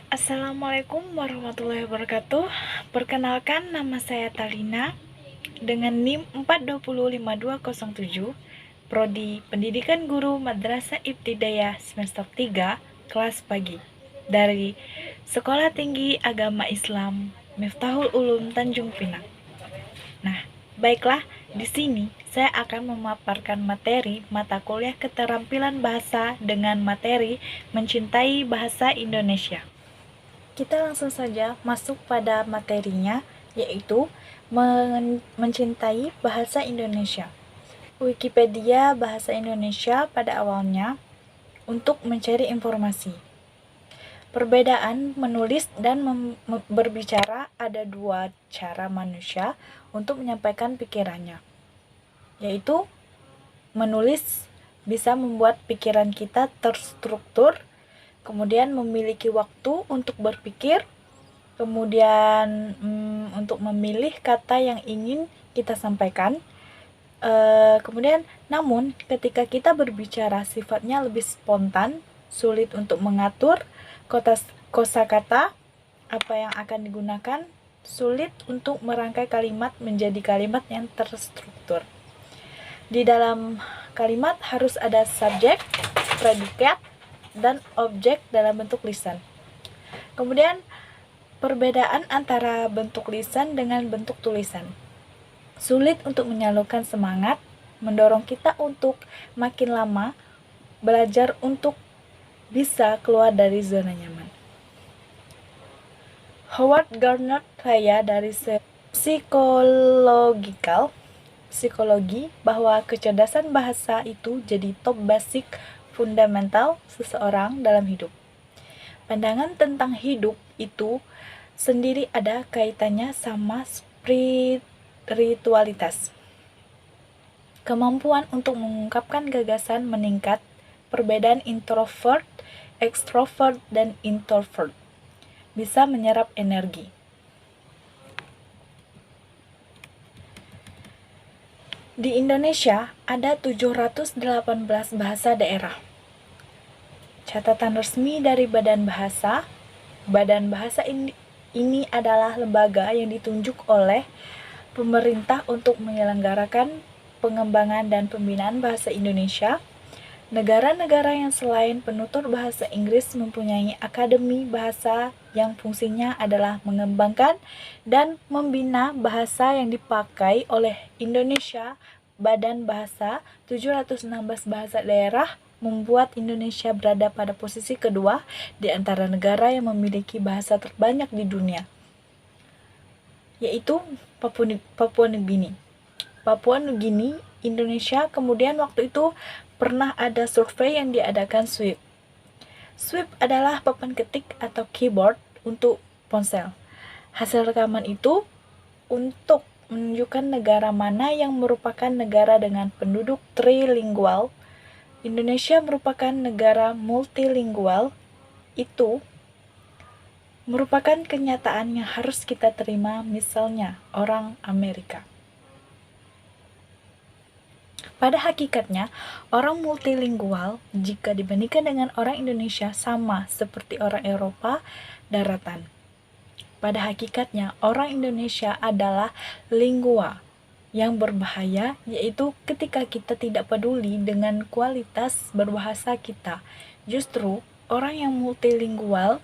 Assalamualaikum warahmatullahi wabarakatuh. Perkenalkan, nama saya Talina dengan NIM 4205207, Prodi Pendidikan Guru Madrasah Ibtidaiyah semester 3, kelas pagi, dari Sekolah Tinggi Agama Islam Miftahul Ulum Tanjung Pinang. Nah, baiklah, di sini saya akan memaparkan materi mata kuliah keterampilan bahasa dengan materi mencintai bahasa Indonesia. Kita langsung saja masuk pada materinya, yaitu mencintai bahasa Indonesia. Wikipedia bahasa Indonesia pada awalnya untuk mencari informasi. Perbedaan menulis dan berbicara, ada dua cara manusia untuk menyampaikan pikirannya, yaitu menulis bisa membuat pikiran kita terstruktur, kemudian memiliki waktu untuk berpikir, kemudian untuk memilih kata yang ingin kita sampaikan. Kemudian, namun ketika kita berbicara sifatnya lebih spontan, sulit untuk mengatur kosakata apa yang akan digunakan, sulit untuk merangkai kalimat menjadi kalimat yang terstruktur. Di dalam kalimat harus ada subjek, predikat, dan objek dalam bentuk lisan. Kemudian, perbedaan antara bentuk lisan dengan bentuk tulisan. Sulit untuk menyalurkan semangat, mendorong kita untuk makin lama belajar untuk bisa keluar dari zona nyaman. Howard Gardner Kaya dari psikologi bahwa kecerdasan bahasa itu jadi top basic fundamental seseorang dalam hidup. Pandangan tentang hidup itu sendiri ada kaitannya sama spiritualitas. Kemampuan untuk mengungkapkan gagasan meningkat, perbedaan introvert, extrovert, dan introvert. Bisa menyerap energi. Di Indonesia ada 718 bahasa daerah. Catatan resmi dari Badan Bahasa ini adalah lembaga yang ditunjuk oleh pemerintah untuk menyelenggarakan pengembangan dan pembinaan bahasa Indonesia. Negara-negara yang selain penutur bahasa Inggris mempunyai akademi bahasa yang fungsinya adalah mengembangkan dan membina bahasa yang dipakai oleh Indonesia. Badan Bahasa 716 bahasa daerah membuat Indonesia berada pada posisi kedua di antara negara yang memiliki bahasa terbanyak di dunia, yaitu Papua Nugini. Papua Nugini, Indonesia. Kemudian waktu itu pernah ada survei yang diadakan SWIP. SWIP adalah papan ketik atau keyboard untuk ponsel. Hasil rekaman itu untuk menunjukkan negara mana yang merupakan negara dengan penduduk trilingual. Indonesia merupakan negara multilingual. Itu merupakan kenyataan yang harus kita terima, misalnya orang Amerika. Pada hakikatnya, orang multilingual jika dibandingkan dengan orang Indonesia sama seperti orang Eropa daratan. Pada hakikatnya, orang Indonesia adalah lingua yang berbahaya, yaitu ketika kita tidak peduli dengan kualitas berbahasa kita. Justru, orang yang multilingual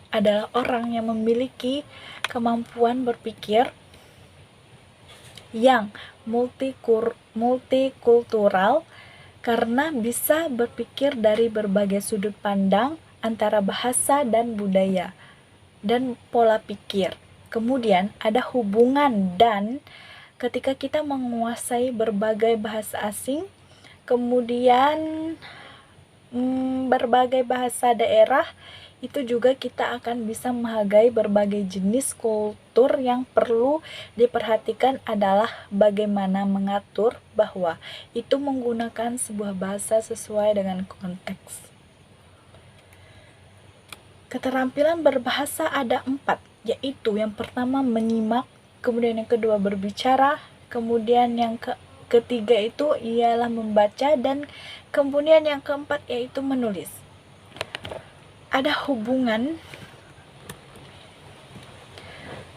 adalah orang yang memiliki kemampuan berpikir yang multikultural karena bisa berpikir dari berbagai sudut pandang antara bahasa dan budaya dan pola pikir. Kemudian ada hubungan dan ketika kita menguasai berbagai bahasa asing, kemudian berbagai bahasa daerah, itu juga kita akan bisa menghargai berbagai jenis kultur. Yang perlu diperhatikan adalah bagaimana mengatur bahwa itu menggunakan sebuah bahasa sesuai dengan konteks. Keterampilan berbahasa ada 4, yaitu yang pertama menyimak, kemudian yang kedua berbicara, kemudian yang ketiga itu ialah membaca, dan kemudian yang keempat yaitu menulis. Ada hubungan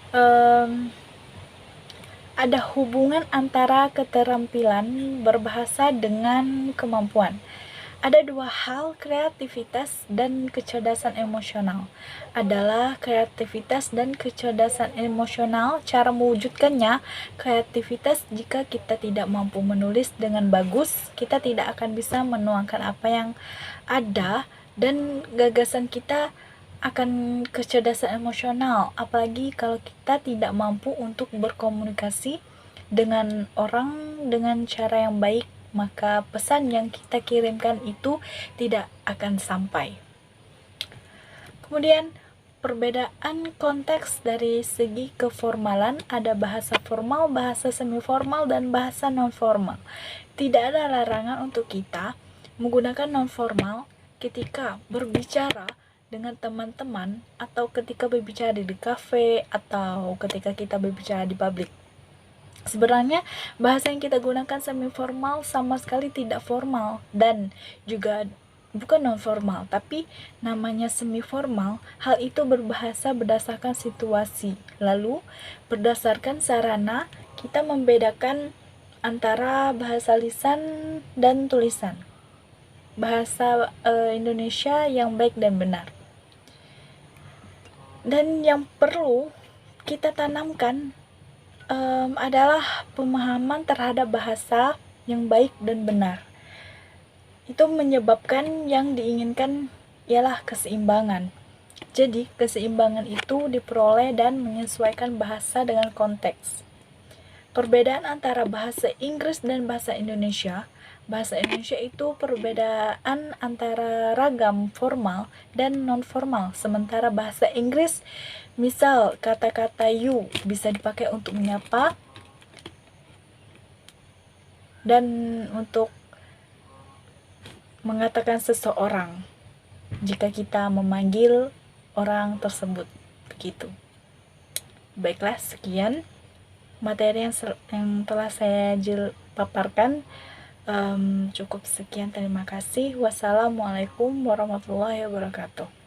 Em, ada hubungan antara keterampilan berbahasa dengan kemampuan. Ada dua hal, kreativitas dan kecerdasan emosional. Adalah kreativitas dan kecerdasan emosional. Cara mewujudkannya, kreativitas jika kita tidak mampu menulis dengan bagus, kita tidak akan bisa menuangkan apa yang ada, dan gagasan kita akan kecerdasan emosional, apalagi kalau kita tidak mampu untuk berkomunikasi dengan orang dengan cara yang baik, maka pesan yang kita kirimkan itu tidak akan sampai. Kemudian perbedaan konteks dari segi keformalan, ada bahasa formal, bahasa semi-formal, dan bahasa non-formal. Tidak ada larangan untuk kita menggunakan non-formal ketika berbicara dengan teman-teman, atau ketika berbicara di kafe, atau ketika kita berbicara di publik. Sebenarnya bahasa yang kita gunakan semi formal sama sekali tidak formal, dan juga bukan non formal, tapi namanya semi formal. Hal itu berbahasa berdasarkan situasi, lalu berdasarkan sarana kita membedakan antara bahasa lisan dan tulisan, bahasa Indonesia yang baik dan benar. Dan yang perlu kita tanamkan adalah pemahaman terhadap bahasa yang baik dan benar. Itu menyebabkan yang diinginkan ialah keseimbangan. Jadi keseimbangan itu diperoleh dan menyesuaikan bahasa dengan konteks. Perbedaan antara bahasa Inggris dan bahasa Indonesia. Bahasa Indonesia itu perbedaan antara ragam formal dan non-formal. Sementara bahasa Inggris, misal kata-kata you bisa dipakai untuk menyapa dan untuk mengatakan seseorang jika kita memanggil orang tersebut. Begitu. Baiklah, sekian materi yang telah saya paparkan. Cukup sekian, terima kasih. Wassalamualaikum warahmatullahi wabarakatuh.